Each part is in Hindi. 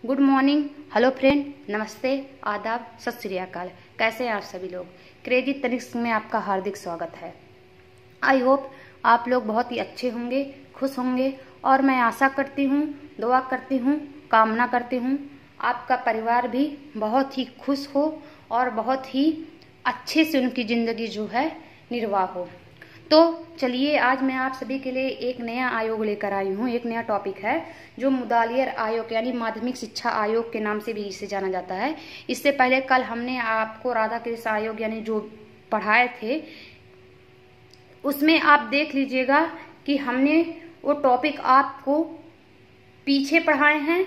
गुड मॉर्निंग, हेलो फ्रेंड, नमस्ते, आदाब, सत श्री अकाल। कैसे हैं आप सभी लोग। क्रेजी तनिष्क में आपका हार्दिक स्वागत है। आई होप आप लोग बहुत ही अच्छे होंगे, खुश होंगे और मैं आशा करती हूँ, दुआ करती हूँ, कामना करती हूँ आपका परिवार भी बहुत ही खुश हो और बहुत ही अच्छे से उनकी ज़िंदगी जो है निर्वाह हो। तो चलिए, आज मैं आप सभी के लिए एक नया आयोग लेकर आई हूँ। एक नया टॉपिक है जो मुदालियर आयोग यानी माध्यमिक शिक्षा आयोग के नाम से भी इसे जाना जाता है। इससे पहले कल हमने आपको राधा कृष्ण आयोग यानी जो पढ़ाए थे उसमें आप देख लीजिएगा कि हमने वो टॉपिक आपको पीछे पढ़ाए हैं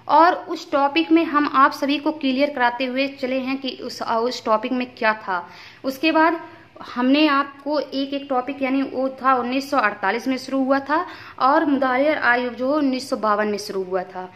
और उस टॉपिक में हम आप सभी को क्लियर कराते हुए चले हैं कि उस टॉपिक में क्या था। उसके बाद हमने आपको एक एक टॉपिक यानी वो था 1948 में शुरू हुआ था और मुदालियर आयोग जो 1952 में शुरू हुआ था।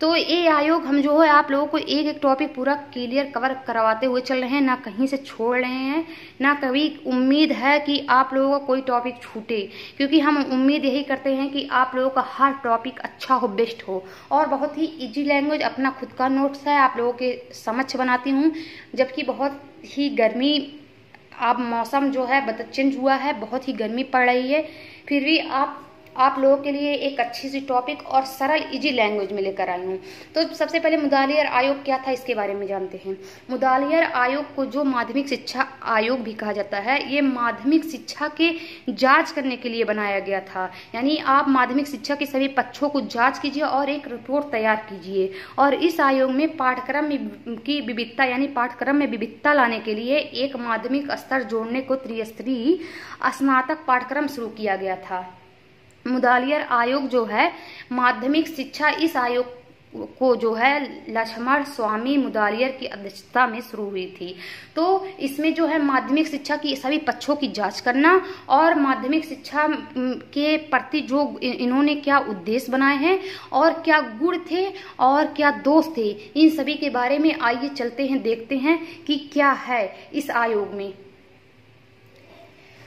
तो ये आयोग हम जो है आप लोगों को एक एक टॉपिक पूरा क्लियर कवर करवाते हुए चल रहे हैं, ना कहीं से छोड़ रहे हैं, ना कभी उम्मीद है कि आप लोगों का कोई टॉपिक छूटे, क्योंकि हम उम्मीद यही करते हैं कि आप लोगों का हर टॉपिक अच्छा हो, बेस्ट हो और बहुत ही इजी लैंग्वेज अपना खुद का नोट्स है आप लोगों के समक्ष बनाती हूँ। जबकि बहुत ही गर्मी, अब मौसम जो है चेंज हुआ है, बहुत ही गर्मी पड़ रही है, फिर भी आप लोगों के लिए एक अच्छी सी टॉपिक और सरल इजी लैंग्वेज में लेकर आई हूँ। तो सबसे पहले मुदालियर आयोग क्या था इसके बारे में जानते हैं। मुदालियर आयोग को जो माध्यमिक शिक्षा आयोग भी कहा जाता है, ये माध्यमिक शिक्षा के जांच करने के लिए बनाया गया था। यानी आप माध्यमिक शिक्षा के सभी पक्षों को जांच कीजिए और एक रिपोर्ट तैयार कीजिए। और इस आयोग में पाठ्यक्रम की विविधता यानी पाठ्यक्रम में विविधता लाने के लिए एक माध्यमिक स्तर जोड़ने को त्रिस्तरीय स्नातक पाठ्यक्रम शुरू किया गया था। मुदालियर आयोग जो है माध्यमिक शिक्षा, इस आयोग को जो है लक्ष्मण स्वामी मुदालियर की अध्यक्षता में शुरू हुई थी। तो इसमें जो है माध्यमिक शिक्षा की सभी पक्षों की जांच करना और माध्यमिक शिक्षा के प्रति जो इन्होंने क्या उद्देश्य बनाए हैं और क्या गुण थे और क्या दोष थे, इन सभी के बारे में आइए चलते हैं, देखते हैं कि क्या है इस आयोग में।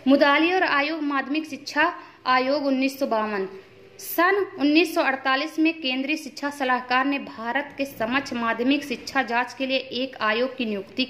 मुदालियर आयोग माध्यमिक शिक्षा आयोग 1952। सन 1948 में केंद्रीय शिक्षा सलाहकार ने भारत के समक्ष माध्यमिक शिक्षा जांच के लिए एक आयोग की नियुक्ति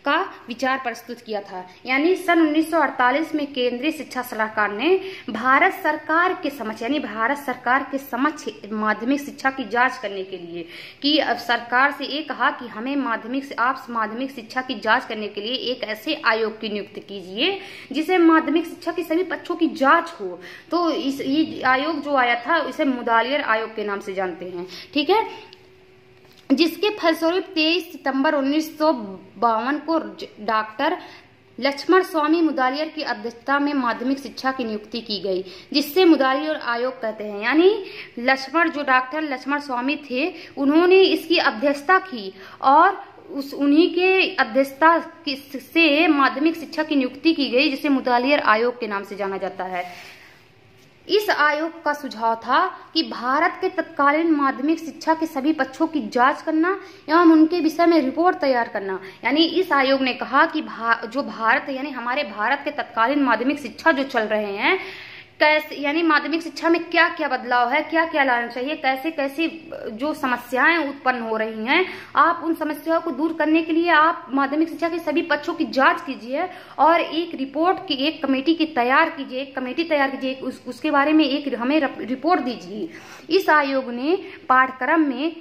का विचार प्रस्तुत किया था। यानी सन 1948 में केंद्रीय शिक्षा सलाहकार ने भारत सरकार के समक्ष यानी भारत सरकार के समक्ष माध्यमिक शिक्षा की जांच करने के लिए कि अब सरकार से ये कहा कि हमें आप माध्यमिक शिक्षा की जांच करने के लिए एक ऐसे आयोग की नियुक्ति कीजिए जिसे माध्यमिक शिक्षा की सभी पक्षों की जांच हो। तो ये आयोग जो आया था इसे मुदालियर आयोग के नाम से जानते हैं, ठीक है। जिसके फलस्वरूप 23 सितंबर 1952 को डॉक्टर लक्ष्मण स्वामी मुदालियर की अध्यक्षता में माध्यमिक शिक्षा की नियुक्ति की गई, जिससे मुदालियर आयोग कहते हैं। यानी डॉक्टर लक्ष्मण स्वामी थे, उन्होंने इसकी अध्यक्षता की और उन्हीं के अध्यक्षता से माध्यमिक शिक्षा की नियुक्ति की गई, जिसे मुदालियर आयोग के नाम से जाना जाता है। इस आयोग का सुझाव था कि भारत के तत्कालीन माध्यमिक शिक्षा के सभी पक्षों की जांच करना एवं उनके विषय में रिपोर्ट तैयार करना। यानी इस आयोग ने कहा कि जो भारत यानी हमारे भारत के तत्कालीन माध्यमिक शिक्षा जो चल रहे हैं, कैसे यानी माध्यमिक शिक्षा में क्या क्या बदलाव है, क्या क्या लाना चाहिए, कैसे कैसे जो समस्याएं उत्पन्न हो रही हैं, आप उन समस्याओं को दूर करने के लिए आप माध्यमिक शिक्षा के सभी पक्षों की जांच कीजिए और एक रिपोर्ट की एक कमेटी तैयार कीजिए, उसके बारे में एक हमें रिपोर्ट दीजिए। इस आयोग ने पाठ्यक्रम में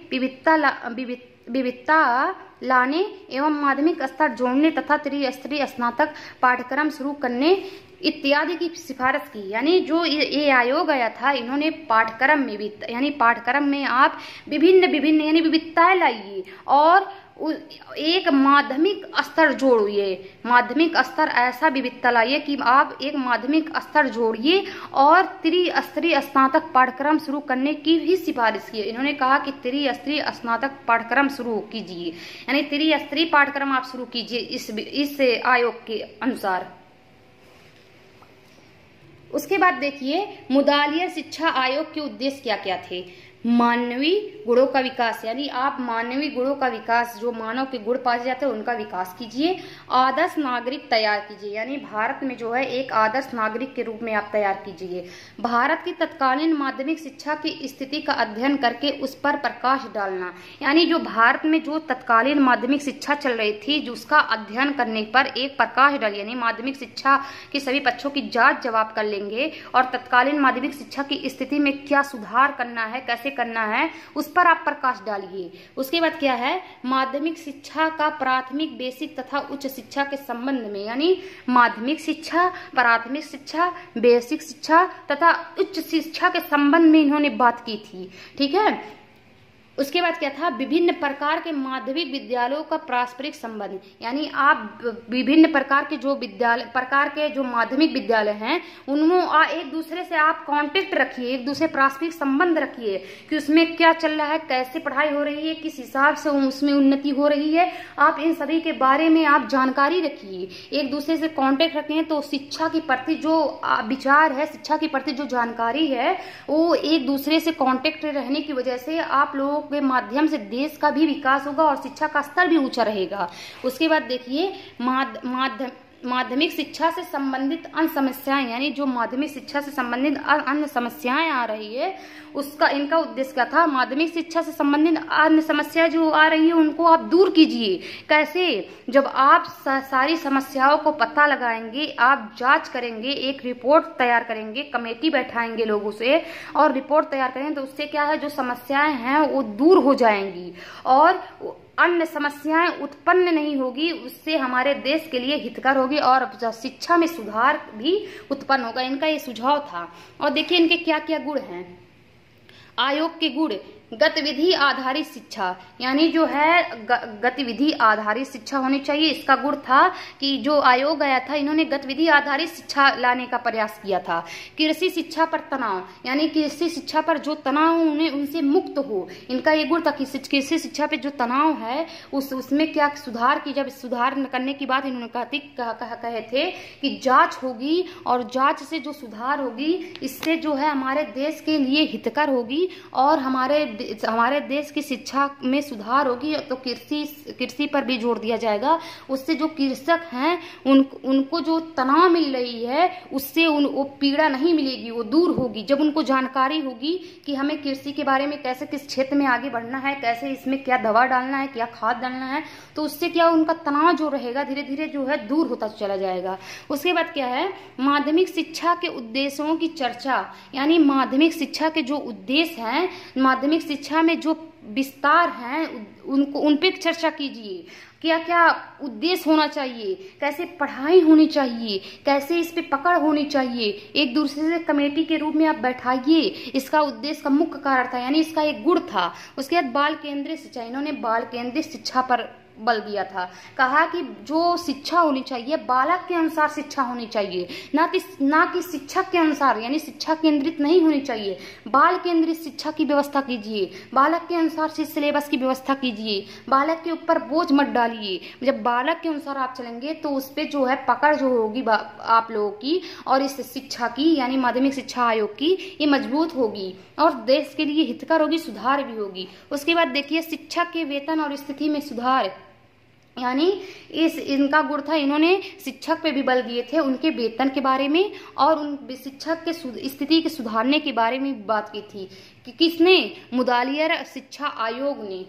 विविधता लाने एवं माध्यमिक स्तर जोड़ने तथा त्रिस्तरीय स्नातक पाठ्यक्रम शुरू करने इत्यादि की सिफारिश की। यानी जो ये आयोग आया था, इन्होंने पाठ्यक्रम में भी यानी पाठ्यक्रम में आप विभिन्न यानी विविधताएं लाइए और एक माध्यमिक स्तर जोड़िए। माध्यमिक स्तर ऐसा विविधता लाइए कि आप एक माध्यमिक स्तर जोड़िए और त्रिस्तरीय स्नातक पाठ्यक्रम शुरू करने की भी सिफारिश की। इन्होंने कहा कि त्रिस्तरीय स्नातक पाठ्यक्रम शुरू कीजिए, यानी त्रिस्तरीय पाठ्यक्रम आप शुरू कीजिए इस आयोग के अनुसार। उसके बाद देखिए मुदालियर शिक्षा आयोग के उद्देश्य क्या क्या थे। मानवीय गुणों का विकास, यानी आप मानवीय गुणों का विकास, जो मानव के गुण पाए जाते हैं उनका विकास कीजिए। आदर्श नागरिक तैयार कीजिए, यानी भारत में जो है एक आदर्श नागरिक के रूप में आप तैयार कीजिए। भारत की तत्कालीन माध्यमिक शिक्षा की स्थिति का अध्ययन करके उस पर प्रकाश डालना, यानी जो भारत में जो तत्कालीन माध्यमिक शिक्षा चल रही थी, जो उसका अध्ययन करने पर एक प्रकाश डाल, यानी माध्यमिक शिक्षा के सभी पक्षों की जांच जवाब कर लेंगे और तत्कालीन माध्यमिक शिक्षा की स्थिति में क्या सुधार करना है, कैसे करना है, उस पर आप प्रकाश डालिए। उसके बाद क्या है, माध्यमिक शिक्षा का प्राथमिक, बेसिक तथा उच्च शिक्षा के संबंध में, यानी माध्यमिक शिक्षा, प्राथमिक शिक्षा, बेसिक शिक्षा तथा उच्च शिक्षा के संबंध में इन्होंने बात की थी। ठीक है। उसके बाद क्या था, विभिन्न प्रकार के माध्यमिक विद्यालयों का पारस्परिक संबंध, यानी आप विभिन्न प्रकार के जो माध्यमिक विद्यालय हैं उनमें एक दूसरे से आप कांटेक्ट रखिए, एक दूसरे पारस्परिक संबंध रखिए कि उसमें क्या चल रहा है, कैसे पढ़ाई हो रही है, किस हिसाब से उसमें उन्नति हो रही है, आप इन सभी के बारे में आप जानकारी रखिए। एक दूसरे से कांटेक्ट रखें तो शिक्षा के प्रति जो विचार है, शिक्षा के प्रति जो जानकारी है, वो एक दूसरे से कांटेक्ट रहने की वजह से आप लोगों के माध्यम से देश का भी विकास होगा और शिक्षा का स्तर भी ऊंचा रहेगा। उसके बाद देखिए, माध्यमिक शिक्षा से संबंधित अन्य समस्याएं, यानी जो माध्यमिक शिक्षा से संबंधित अन्य समस्याएं आ रही है उसका, इनका उद्देश्य क्या था, माध्यमिक शिक्षा से संबंधित अन्य समस्या जो आ रही है उनको आप दूर कीजिए। कैसे, जब आप सारी समस्याओं को पता लगाएंगे, आप जांच करेंगे, एक रिपोर्ट तैयार करेंगे, कमेटी बैठाएंगे लोगों से और रिपोर्ट तैयार करेंगे, तो उससे क्या है, जो समस्याएं हैं वो दूर हो जाएंगी और अन्य समस्याएं उत्पन्न नहीं होगी। उससे हमारे देश के लिए हितकर होगी और शिक्षा में सुधार भी उत्पन्न होगा। इनका ये सुझाव था। और देखिए इनके क्या क्या गुण हैं। आयोग के गुण, गतिविधि आधारित शिक्षा, यानी जो है गतिविधि आधारित शिक्षा होनी चाहिए। इसका गुण था कि जो आयोग आया था, इन्होंने गतिविधि आधारित शिक्षा लाने का प्रयास किया था। कृषि शिक्षा पर तनाव, यानी कृषि शिक्षा पर जो तनाव उनसे मुक्त हो, इनका ये गुण था कि कृषि शिक्षा पे जो तनाव है उसमें क्या सुधार की। जब सुधार करने की बात इन्होंने कहे थे कि जांच होगी और जांच से जो सुधार होगी, इससे जो है हमारे देश के लिए हितकर होगी और हमारे देश की शिक्षा में सुधार होगी। तो कृषि पर भी जोर दिया जाएगा। उससे जो कृषक हैं उनको जो तनाव मिल रही है उससे वो पीड़ा नहीं मिलेगी, वो दूर होगी। जब उनको जानकारी होगी कि हमें कृषि के बारे में कैसे, किस क्षेत्र में आगे बढ़ना है, कैसे इसमें क्या दवा डालना है, क्या खाद डालना है, तो उससे क्या उनका तनाव जो रहेगा धीरे धीरे जो है दूर होता चला जाएगा। उसके बाद क्या है, माध्यमिक शिक्षा के उद्देश्यों की चर्चा, यानी माध्यमिक शिक्षा के जो उद्देश्य हैं, माध्यमिक शिक्षा में जो विस्तार हैं उन पे चर्चा कीजिए। क्या क्या उद्देश्य होना चाहिए, कैसे पढ़ाई होनी चाहिए, कैसे इस पे पकड़ होनी चाहिए, एक दूसरे से कमेटी के रूप में आप बैठाइए। इसका उद्देश्य का मुख्य कारण था, यानी इसका एक गुण था। उसके बाद बाल केंद्रित शिक्षा, इन्होंने बाल केंद्रित शिक्षा पर बल दिया था। कहा कि जो शिक्षा होनी चाहिए बालक के अनुसार शिक्षा होनी चाहिए, ना कि शिक्षक के अनुसार, यानी शिक्षा केंद्रित नहीं होनी चाहिए। बाल केंद्रित शिक्षा की व्यवस्था कीजिए, बालक के अनुसार सिलेबस की व्यवस्था कीजिए, बालक के ऊपर बोझ मत डालिए। जब बालक के अनुसार आप चलेंगे तो उस पर जो है पकड़ जो होगी आप लोगों की और इस शिक्षा की, यानी माध्यमिक शिक्षा आयोग की, ये मजबूत होगी और देश के लिए हितकर होगी, सुधार भी होगी। उसके बाद देखिए शिक्षक के वेतन और स्थिति में सुधार, यानी इनका गुण था, इन्होंने शिक्षक पे भी बल दिए थे, उनके वेतन के बारे में और उन शिक्षक के स्थिति के सुधारने के बारे में बात की थी। कि किसने, मुदालियर शिक्षा आयोग ने।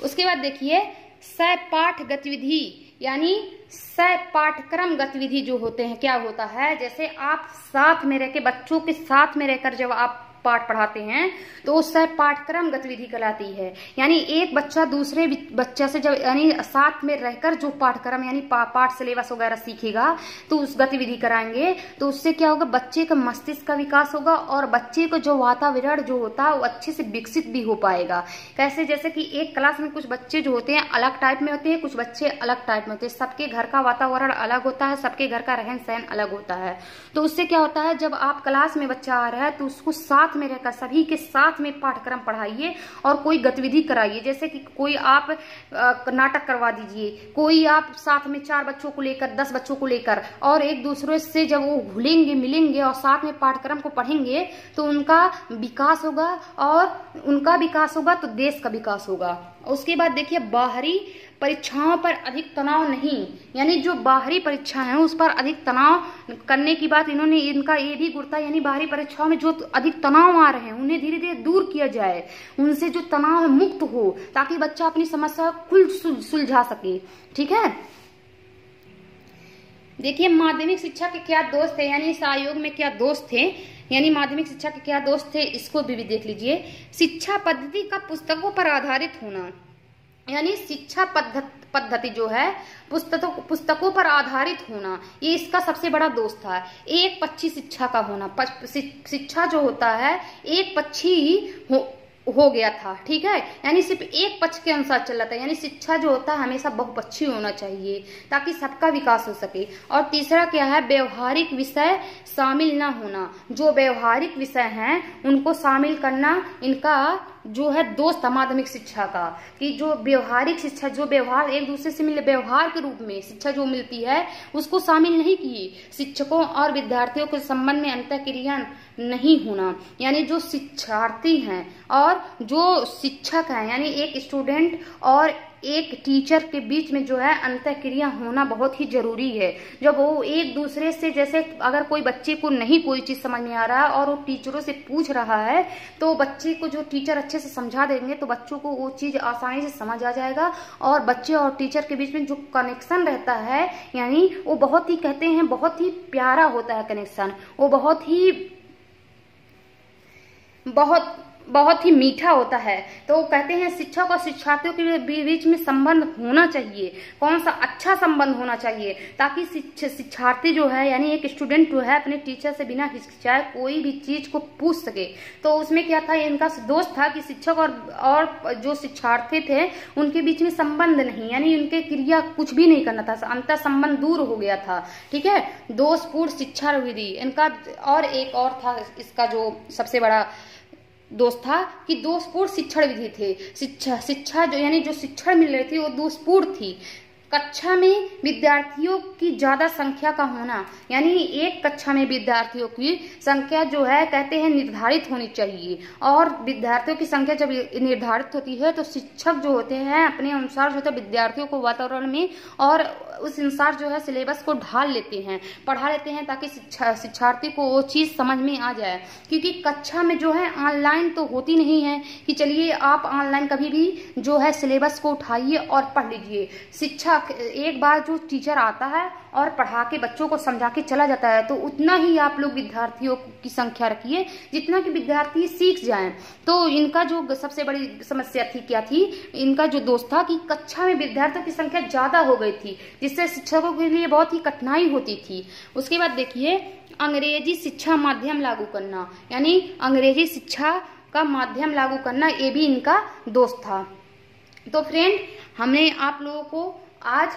उसके बाद देखिए सहपाठ गतिविधि, यानी सहपाठक्रम गतिविधि जो होते हैं, क्या होता है, जैसे आप साथ में रहकर, बच्चों के साथ में रहकर जब आप पाठ पढ़ाते हैं तो सहपाठक्रम गतिविधि कहलाती है। यानी एक बच्चा दूसरे बच्चा से जब, यानी साथ में रहकर जो पाठक्रम यानी पाठ सिलेबस वगैरह सीखेगा तो उस गतिविधि कराएंगे, तो उससे क्या होगा, बच्चे का मस्तिष्क का विकास होगा और बच्चे को जो वातावरण जो होता है वो अच्छे से विकसित भी हो पाएगा। कैसे, जैसे कि एक क्लास में कुछ बच्चे जो होते हैं अलग टाइप में होते हैं, कुछ बच्चे अलग टाइप में होते हैं, सबके घर का वातावरण अलग होता है, सबके घर का रहन सहन अलग होता है। तो उससे क्या होता है, जब आप क्लास में बच्चा आ रहा है तो उसको साथ साथ में रहकर, सभी के साथ में पाठ्यक्रम पढ़ाइए और कोई गतिविधि कराइए। जैसे कि कोई आप नाटक करवा दीजिए, कोई आप साथ में 4 बच्चों को लेकर, 10 बच्चों को लेकर, और एक दूसरे से जब वो घुलेंगे मिलेंगे और साथ में पाठ्यक्रम को पढ़ेंगे तो उनका विकास होगा, और उनका विकास होगा तो देश का विकास होगा। उसके बाद देखिए, बाहरी परीक्षाओं पर अधिक तनाव नहीं, यानी जो बाहरी परीक्षा है उस पर अधिक तनाव करने की बात इन्होंने, इनका ये भी गुरता, यानी बाहरी परीक्षाओं में जो अधिक तनाव आ रहे हैं उन्हें धीरे धीरे दूर किया जाए, उनसे जो तनाव है मुक्त हो, ताकि बच्चा अपनी समस्या खुद सुलझा सके। ठीक है, देखिए माध्यमिक शिक्षा के क्या दोष थे, यानी इस आयोग में क्या दोष थे, यानी माध्यमिक शिक्षा के क्या दोष थे, इसको भी देख लीजिए। शिक्षा पद्धति का पुस्तकों पर आधारित होना, यानी शिक्षा पद्धति जो है पुस्तकों पर आधारित होना, ये इसका सबसे बड़ा दोष था। एक पक्षी शिक्षा का होना, शिक्षा जो होता है एक पक्षी हो गया था। ठीक है, यानी सिर्फ एक पक्ष के अनुसार चल रहा था, यानी शिक्षा जो होता है हमेशा बहुपक्षी होना चाहिए ताकि सबका विकास हो सके। और तीसरा क्या है, व्यवहारिक विषय शामिल ना होना, जो व्यवहारिक विषय हैं उनको शामिल करना इनका जो है दोस्त माध्यमिक शिक्षा का, कि जो व्यवहारिक शिक्षा, जो व्यवहार एक दूसरे से मिले व्यवहार के रूप में शिक्षा जो मिलती है उसको शामिल नहीं किए। शिक्षकों और विद्यार्थियों के संबंध में अंतःक्रिया नहीं होना, यानी जो शिक्षार्थी हैं और जो शिक्षक हैं, यानी एक स्टूडेंट और एक टीचर के बीच में जो है अंतःक्रिया होना बहुत ही जरूरी है। जब वो एक दूसरे से, जैसे अगर कोई बच्चे को नहीं कोई चीज समझ में आ रहा है और वो टीचरों से पूछ रहा है तो बच्चे को जो टीचर अच्छे से समझा देंगे तो बच्चों को वो चीज आसानी से समझ आ जाएगा, और बच्चे और टीचर के बीच में जो कनेक्शन रहता है, यानी वो बहुत ही, कहते हैं बहुत ही प्यारा होता है कनेक्शन, वो बहुत ही मीठा होता है। तो कहते हैं शिक्षक और शिक्षार्थियों के बीच में संबंध होना चाहिए, कौन सा अच्छा संबंध होना चाहिए, ताकि शिक्षार्थी जो है, यानी एक स्टूडेंट जो है अपने टीचर से बिना हिचकिचाए कोई भी चीज को पूछ सके। तो उसमें क्या था, इनका दोष था कि शिक्षक और जो शिक्षार्थी थे उनके बीच में संबंध नहीं, यानी उनके क्रिया कुछ भी नहीं करना था, अंतर संबंध दूर हो गया था। ठीक है, दोषपूर्ण शिक्षा विधि इनका, और एक और था इसका जो सबसे बड़ा दोष था कि दोषपूर्ण शिक्षण विधि थे। शिक्षा जो, यानी जो शिक्षण मिल रही थी वो दोषपूर्ण थी। कक्षा में विद्यार्थियों की ज्यादा संख्या का होना, यानी एक कक्षा में विद्यार्थियों की संख्या जो है कहते हैं निर्धारित होनी चाहिए, और विद्यार्थियों की संख्या जब निर्धारित होती है तो शिक्षक जो होते हैं अपने अनुसार जो होता है विद्यार्थियों को वातावरण में और उस अनुसार जो है सिलेबस को ढाल लेते हैं, पढ़ा लेते हैं, ताकि शिक्षार्थी को वो चीज समझ में आ जाए। क्योंकि कक्षा में जो है ऑनलाइन तो होती नहीं है कि चलिए आप ऑनलाइन कभी भी जो है सिलेबस को उठाइए और पढ़ लीजिए। शिक्षा एक बार जो टीचर आता है और पढ़ा के बच्चों को समझा के चला जाता है, तो उतना ही आप लोग विद्यार्थियों की संख्या रखिए जितना कि विद्यार्थी सीख जाएं। तो इनका जो सबसे बड़ी समस्या थी क्या थी, इनका जो दोष था कि कक्षा में विद्यार्थियों की संख्या ज्यादा हो गई थी, जिससे शिक्षकों के लिए बहुत ही कठिनाई होती थी। उसके बाद देखिए, अंग्रेजी शिक्षा माध्यम लागू करना, यानी अंग्रेजी शिक्षा का माध्यम लागू करना, ये भी इनका दोष था। तो फ्रेंड, हमने आप लोगों को आज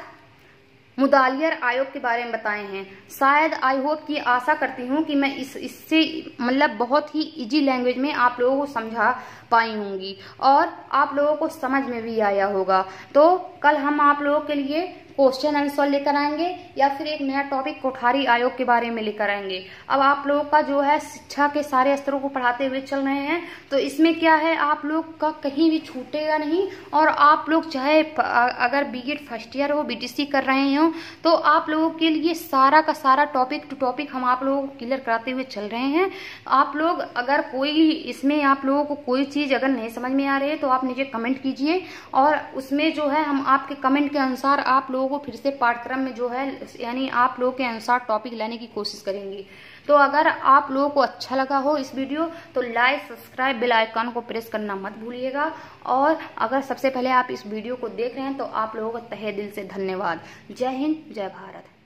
मुदालियर आयोग के बारे में बताए हैं। शायद आई होप की आशा करती हूँ कि मैं इससे मतलब बहुत ही इजी लैंग्वेज में आप लोगों को समझा पाई होंगी और आप लोगों को समझ में भी आया होगा। तो कल हम आप लोगों के लिए क्वेश्चन आंसर लेकर आएंगे या फिर एक नया टॉपिक कोठारी आयोग के बारे में लेकर आएंगे। अब आप लोगों का जो है शिक्षा के सारे स्तरों को पढ़ाते हुए चल रहे हैं, तो इसमें क्या है आप लोग का कहीं भी छूटेगा नहीं। और आप लोग चाहे अगर बीएड फर्स्ट ईयर हो, बीटीसी कर रहे हो, तो आप लोगों के लिए सारा का सारा टॉपिक टू टॉपिक हम आप लोगों को क्लियर कराते हुए चल रहे हैं। आप लोग अगर कोई इसमें आप लोगों को कोई चीज अगर नहीं समझ में आ रही है तो आप नीचे कमेंट कीजिए, और उसमें जो है हम आपके कमेंट के अनुसार आप लोगों को फिर से पाठ्यक्रम में जो है यानी आप लोगों के अनुसार टॉपिक लाने की कोशिश करेंगे। तो अगर आप लोगों को अच्छा लगा हो इस वीडियो तो लाइक, सब्सक्राइब, बेल आइकन को प्रेस करना मत भूलिएगा। और अगर सबसे पहले आप इस वीडियो को देख रहे हैं तो आप लोगों को तहे दिल से धन्यवाद। जय हिंद, जय भारत।